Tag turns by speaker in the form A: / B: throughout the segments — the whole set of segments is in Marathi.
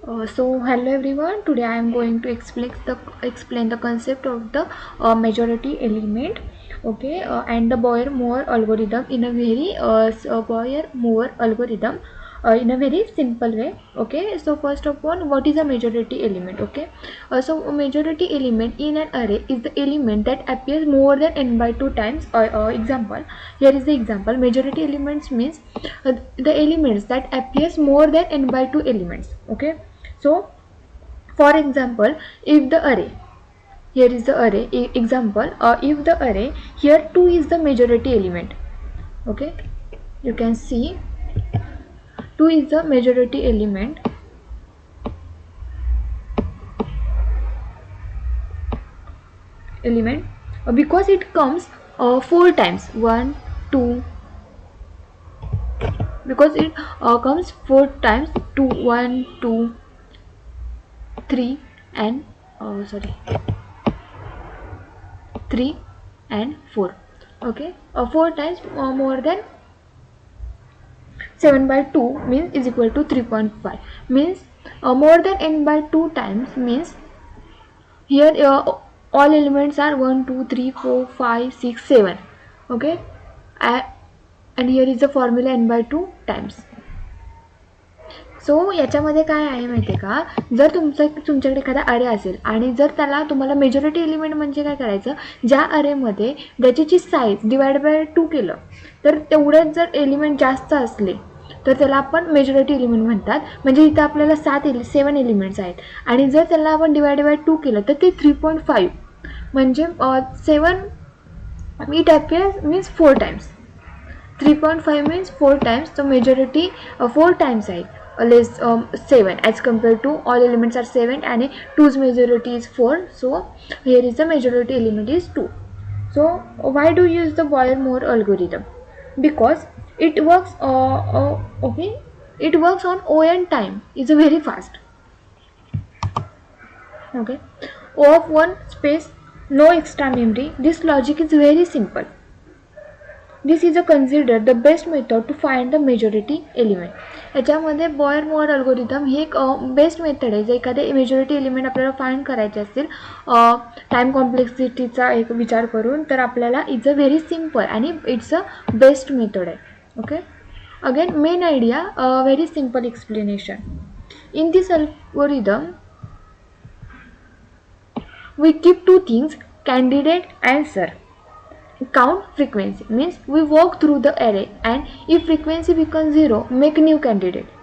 A: So hello everyone. Today I am going to explain the concept of the majority element. Okay, and the Boyer-Moore algorithm in a very Boyer-Moore algorithm in a very simple way. Okay, so first of all, what is a majority element? Okay, so a majority element in an array is the element that appears more than n by 2 times. Example, here is the example. Majority elements means the elements that appears more than n by 2 elements. Okay, so for example, if the array, here is the array example, if the array here 2 is the majority element. Okay, you can see 2 is the majority element because it comes 4 times 1 2, because it comes 4 times 2 1 2 3 and 3 and 4. Okay, 4 times more than 7 by 2 means is equal to 3.5, means more than n by 2 times means here all elements are 1 2 3 4 5 6 7. Okay, and here is the formula n by 2 times. So याच्यामध्ये काय आहे माहिती आहे का, जर तुमच्याकडे एखादा अरे असेल आणि जर त्याला तुम्हाला मेजॉरिटी एलिमेंट म्हणजे काय करायचं, ज्या अरेमध्ये त्याची साईज डिवाइड बाय 2 केलं तर तेवढेच जर एलिमेंट जास्त असले तर त्याला आपण मेजॉरिटी एलिमेंट म्हणतात. म्हणजे इथं आपल्याला 7 एलिमेंट्स आहेत आणि जर त्याला आपण डिवाइड बाय 2 केलं तर ते 3.5 म्हणजे 7 it appears means 4 times. 3.5 means 4 times, so majority 4 times आहे less 7 as compared to all elements are 7 and 2's majority is 4, so here is the majority element is 2. So why do you use the Boyer-Moore algorithm? Because it works it works on O(n) time, is very fast. Okay, O of 1 space, no extra memory. This logic is very simple. This is considered the best method to find the majority element. याच्यामध्ये बॉयर-मोअर अल्गोरिदम ही एक बेस्ट मेथड आहे. जर एखादे मेजॉरिटी एलिमेंट आपल्याला फाइंड करायचे असतील टाइम कॉम्प्लेक्सिटीचा एक विचार करून, तर आपल्याला इट्स अ व्हेरी सिम्पल आणि इट्स अ बेस्ट मेथड आहे. Okay, again main idea, very simple explanation. In this algorithm we keep two things, candidate answer. Count frequency means we walk through the array and if frequency becomes 0, make new candidate.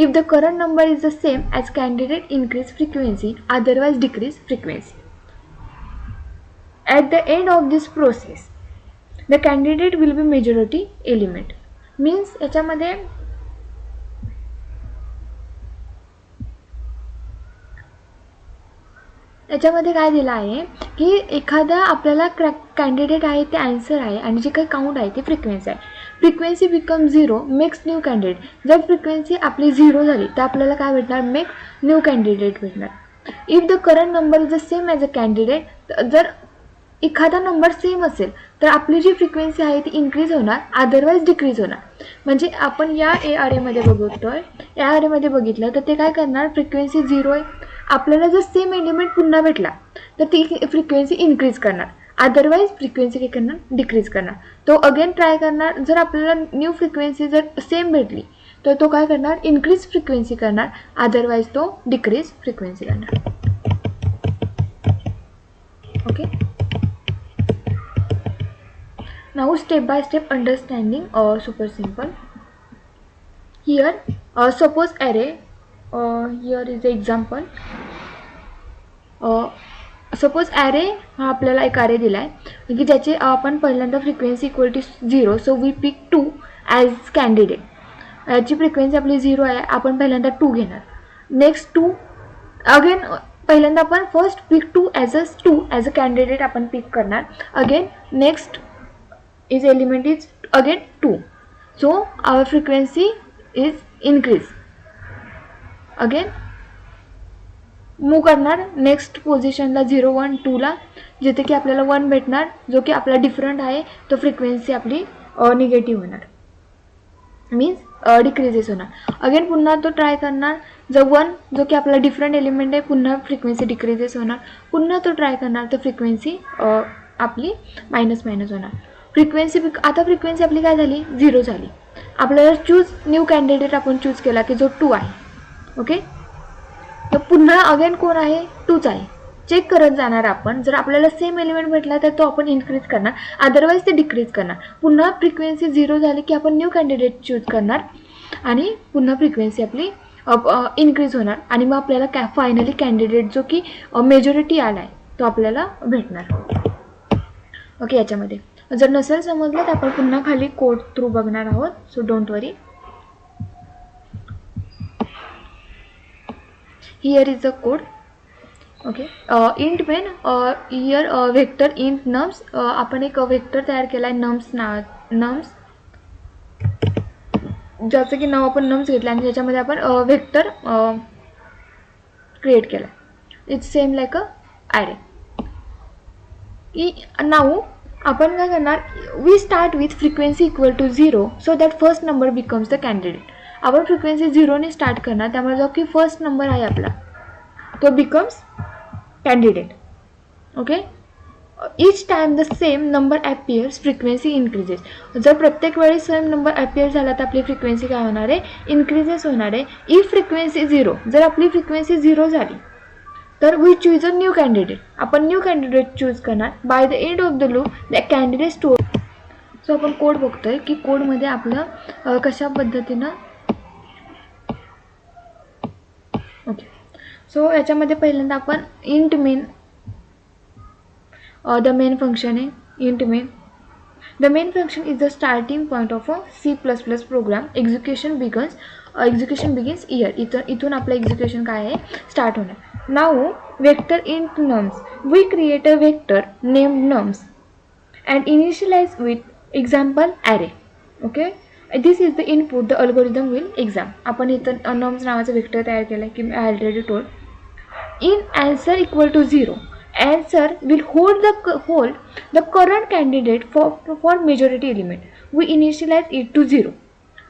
A: If the current number is the same as candidate, increase frequency, otherwise decrease frequency. At the end of this process, the candidate will be majority element. Means याच्यामध्ये काय दिलं आहे की एखादा आपल्याला कॅन्डिडेट आहे ते आन्सर आहे आणि जे काही काउंट आहे ते फ्रिक्वेन्सी आहे. Frequency become 0, makes new candidate. जर फ्रिक्वेन्सी आपली 0 झाली तर आपल्याला काय भेटणार, मेक न्यू कॅन्डिडेट भेटणार. If the current number is the same as a candidate, जर एखादा नंबर सेम असेल तर आपली जी फ्रिक्वेन्सी आहे ती इन्क्रीज होणार, अदरवाईज डिक्रीज होणार. म्हणजे आपण या अरेमध्ये बघतोय, या अरेमध्ये बघितलं तर ते काय करणार, फ्रिक्वेन्सी 0 आहे, आपल्याला जर सेम एलिमेंट पुन्हा भेटला तर ती फ्रिक्वेन्सी इन्क्रीज करणार, अदरवाईज फ्रिक्वेन्सी काय करणार, डिक्रीज करणार. तो अगेन ट्राय करणार, जर आपल्याला न्यू फ्रिक्वेन्सी जर सेम भेटली तर तो काय करणार, इन्क्रीज फ्रिक्वेन्सी करणार, अदरवाईज तो डिक्रीज फ्रिक्वेन्सी करणार. Okay, now step by step understanding, super simple. Here suppose array, here is the example. Suppose array हा आपल्याला एक ॲरे दिला आहे की ज्याची आपण पहिल्यांदा frequency equal to 0, so we pick 2 as candidate. याची फ्रिक्वेन्सी आपली 0 आहे, आपण पहिल्यांदा 2 घेणार. नेक्स्ट 2 अगेन, पहिल्यांदा आपण first pick 2 as a candidate आपण पिक करणार. Again next is element is again 2, so our frequency is increase. Again move करणार नेक्स्ट पोझिशनला 0 1 2 ला, जिथे की आपल्याला 1 भेटणार, जो की आपला डिफरंट आहे, तो फ्रिक्वेन्सी आपली निगेटिव्ह होणार. मीन्स डिक्रीजेस होणार. अगेन पुन्हा तो ट्राय करणार, जर 1 जो की आपला डिफरंट एलिमेंट आहे पुन्हा फ्रिक्वेन्सी डिक्रीजेस होणार. पुन्हा तो ट्राय करणार तर फ्रिक्वेन्सी आपली मायनस होणार. फ्रिक्वेन्सी आता फ्रिक्वेन्सी आपली काय झाली, 0 झाली. आपल्याला चूज न्यू कॅन्डिडेट आपण चूज केला की जो 2 आहे. ओके, तर पुन्हा अगेन कोण आहे, 2च आहे. चेक करत जाणार आपण. जर आपल्याला सेम एलिमेंट भेटला तर तो आपण इन्क्रीज करणार, अदरवाईज ते डिक्रीज करणार. पुन्हा फ्रिक्वेन्सी 0 झाली की आपण न्यू कॅन्डिडेट चूज करणार आणि पुन्हा फ्रिक्वेन्सी आपली इन्क्रीज होणार आणि मग आपल्याला फायनली कॅन्डिडेट जो की मेजॉरिटी आला आहे तो आपल्याला भेटणार. ओके, याच्यामध्ये जर नसेल समजलं तर आपण पुन्हा खाली कोड थ्रू बघणार आहोत. So don't worry. Here is the code. Okay, int main here vector int nums. आपण एक वेक्टर तयार केला आहे नम्स ज्याचं की नाव आपण नम्स घेतलं आणि त्याच्यामध्ये आपण वेक्टर क्रिएट केला. It's same like a array. Now आपण काय करणार, we start with frequency equal to 0 so that first number becomes the candidate. आपण फ्रिक्वेन्सी 0 ने स्टार्ट करणार, त्यामुळे जो की फर्स्ट नंबर आहे आपला तो becomes candidate. Okay, each time the same number appears frequency increases. जर प्रत्येक वेळी सेम नंबर अपियर झाला तर आपली फ्रिक्वेन्सी काय होणार आहे, इन्क्रीजेस होणार आहे. इफ फ्रिक्वेन्सी 0, जर आपली फ्रिक्वेन्सी 0 झाली तर we choose a new candidate. आपण न्यू कॅन्डिडेट चूज करणार. By the end of the loop the candidate store. So आपण कोड बघतोय की कोडमध्ये आपलं कशा पद्धतीनं. ओके, सो याच्यामध्ये पहिल्यांदा आपण int main the main function आहे int main. The main function is the starting point of a C++ program. Execution begins here. इथून आपलं execution काय आहे, स्टार्ट होणार. Now vector int nums, we create a vector named nums and initialize with example array. Okay, this is the input the algorithm will exam. आपण इथं nums नावाचं वेक्टर तयार केलं की मी already told. In answer equal to 0, answer will hold the current candidate for majority element. We initialize it to 0.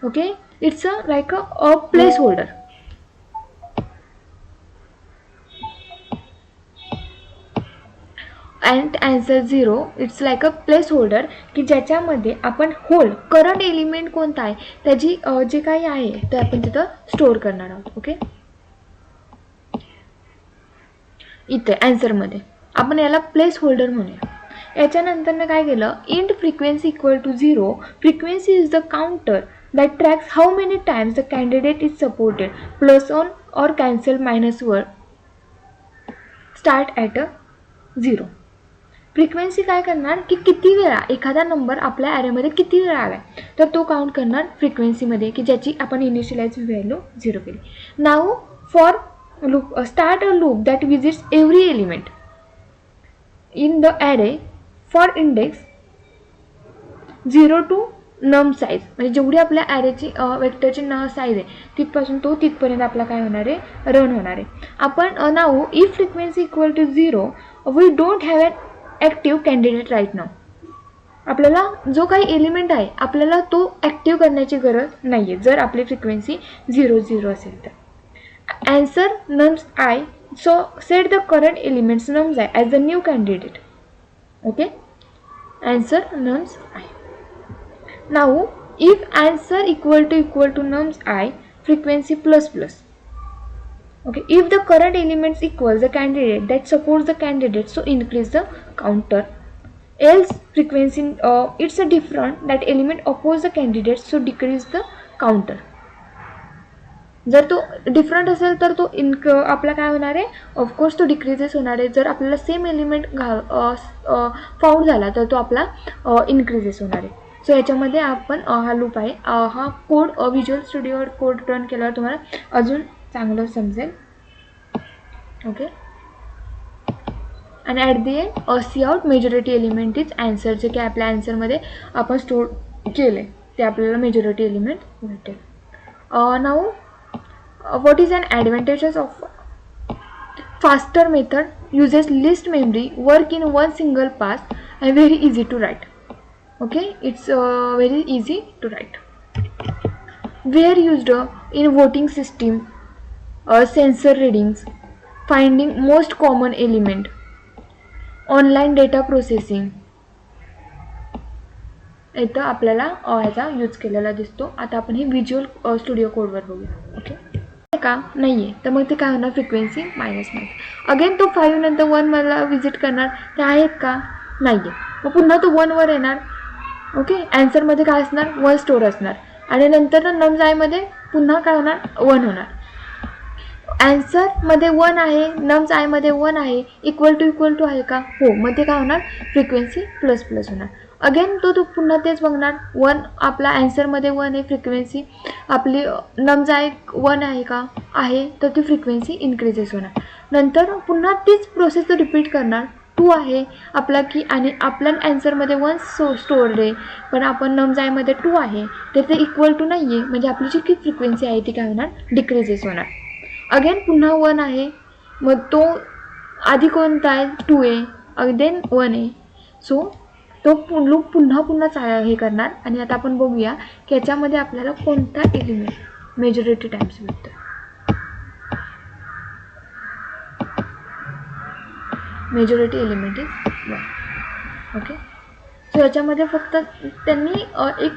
A: Okay, it's like a placeholder. And answer 0, it's like a placeholder की ज्याच्यामध्ये आपण होल्ड करंट एलिमेंट कोणता आहे त्याची जे काही आहे ते आपण तिथं स्टोअर करणार आहोत. ओके, इथे आन्सरमध्ये आपण याला प्लेस होल्डर म्हणूया. याच्यानंतर काय केलं, int frequency equal to 0. Frequency is the counter that tracks how many times the candidate is supported plus one or cancel -1 start at 0. Frequency काय करणार की किती वेळा एखादा नंबर आपल्या ॲरेमध्ये किती वेळा आला आहे तर तो काउंट करणार फ्रिक्वेन्सीमध्ये की ज्याची आपण इनिशियलाइज व्हॅल्यू 0 केली. Now for loop start a loop that visits every element in the array for index 0 to num size. म्हणजे जेवढी आपल्या ॲरेची वेक्टरची साईज आहे तिथपासून तो तिथपर्यंत आपला काय होणार आहे, रन होणार आहे. आपण now if frequency equal to 0 we don't have an active candidate right now. आपल्याला जो काही एलिमेंट आहे आपल्याला तो ॲक्टिव्ह करण्याची गरज नाही आहे जर आपली फ्रिक्वेन्सी 0 असेल तर. Answer nums I, so set the current elements nums I as the new candidate. Okay, answer nums I. Now if answer equal to nums I frequency plus. Okay, if the current elements equals the candidate that supports the candidate, so increase the counter. Else frequency it's a different that element oppose the candidate, so decrease the counter. जर तो डिफरंट असेल तर तो आपला काय होणार आहे, ऑफकोर्स तो डिक्रीजेस होणार आहे. जर आपल्याला सेम एलिमेंट फाउंड झाला तर तो आपला इन्क्रीजेस होणार आहे. सो याच्यामध्ये आपण हा लूप आहे, हा कोड व्हिज्युअल स्टुडिओवर कोड रन केल्यावर तुम्हाला अजून चांगलं समजेल. ओके, आणि at the end cout majority element is answer. जे की आपल्या आन्सरमध्ये आपण स्टोर केले ते आपल्याला मेजॉरिटी एलिमेंट भेटेल. Now what is an advantages of faster method, uses least memory, work in one single pass and very easy to write. Okay, it's very easy to write. were used in voting system, sensor readings, finding most common element, online data processing. इथं आपल्याला ह्याचा यूज केलेला दिसतो. आता आपण हे व्हिज्युअल स्टुडिओ कोडवर बघूया. ओके का नाही आहे तर मग ते काय होणार, फ्रिक्वेन्सी मायनस मायनस. अगेन तो 5 नंतर 1 मला विजिट करणार, ते आहेत का नाही आहे, मग पुन्हा तो 1 वर येणार. ओके ॲन्सरमध्ये काय असणार, 1 स्टोर असणार आणि नंतर नम्स आयमध्ये पुन्हा काय होणार, 1 होणार. ॲन्सरमध्ये 1 आहे, नम्स आयमध्ये 1 आहे, इक्वल टू आहे का, हो, मग ते काय होणार, फ्रिक्वेन्सी प्लस प्लस होणार. अगेन तो पुन्हा तेच बघणार, 1 आपला ॲन्सरमध्ये 1 आहे, फ्रिक्वेन्सी आपली नम्स आय 1 आहे का, आहे, तर ती फ्रिक्वेन्सी इन्क्रीजेस होणार. नंतर पुन्हा तीच प्रोसेस तो रिपीट करणार, 2 आहे आपला की आणि आपल्या ॲन्सरमध्ये 1 स्टोअर्ड आहे, पण आपण नम्स आयमध्ये 2 आहे, तर ते इक्वल टू नाही आहे, म्हणजे आपली जी की फ्रिक्वेन्सी आहे ती काय होणार, डिक्रीजेस होणार. अगेन पुन्हा 1 आहे, मग तो आधी कोणता आहे, 2 आहे, अगेन 1 आहे, सो तो लूप पुन्हा हे करणार. आणि आता आपण बघूया की याच्यामध्ये आपल्याला कोणता एलिमेंट मेजॉरिटी टाइम्स भेटतो. Majority element is 1. Okay so याच्यामध्ये फक्त त्यांनी एक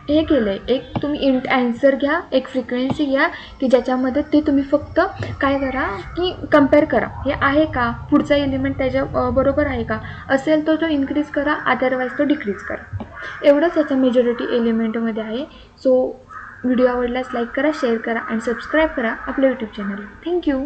A: हे केलं आहे, एक तुम्ही इंट ॲन्सर घ्या, एक फ्रिक्वेन्सी घ्या की ज्याच्यामध्ये ते तुम्ही फक्त काय करा की कम्पेअर करा, हे आहे का, पुढचा एलिमेंट त्याच्या बरोबर आहे का, असेल तर तो इन्क्रीज करा, अदरवाईज तो डिक्रीज करा. एवढंच याच्या मेजॉरिटी एलिमेंटमध्ये आहे. सो व्हिडिओ आवडल्यास लाईक करा, शेअर करा आणि सबस्क्राईब करा आपल्या यूट्यूब चॅनलला. थँक्यू.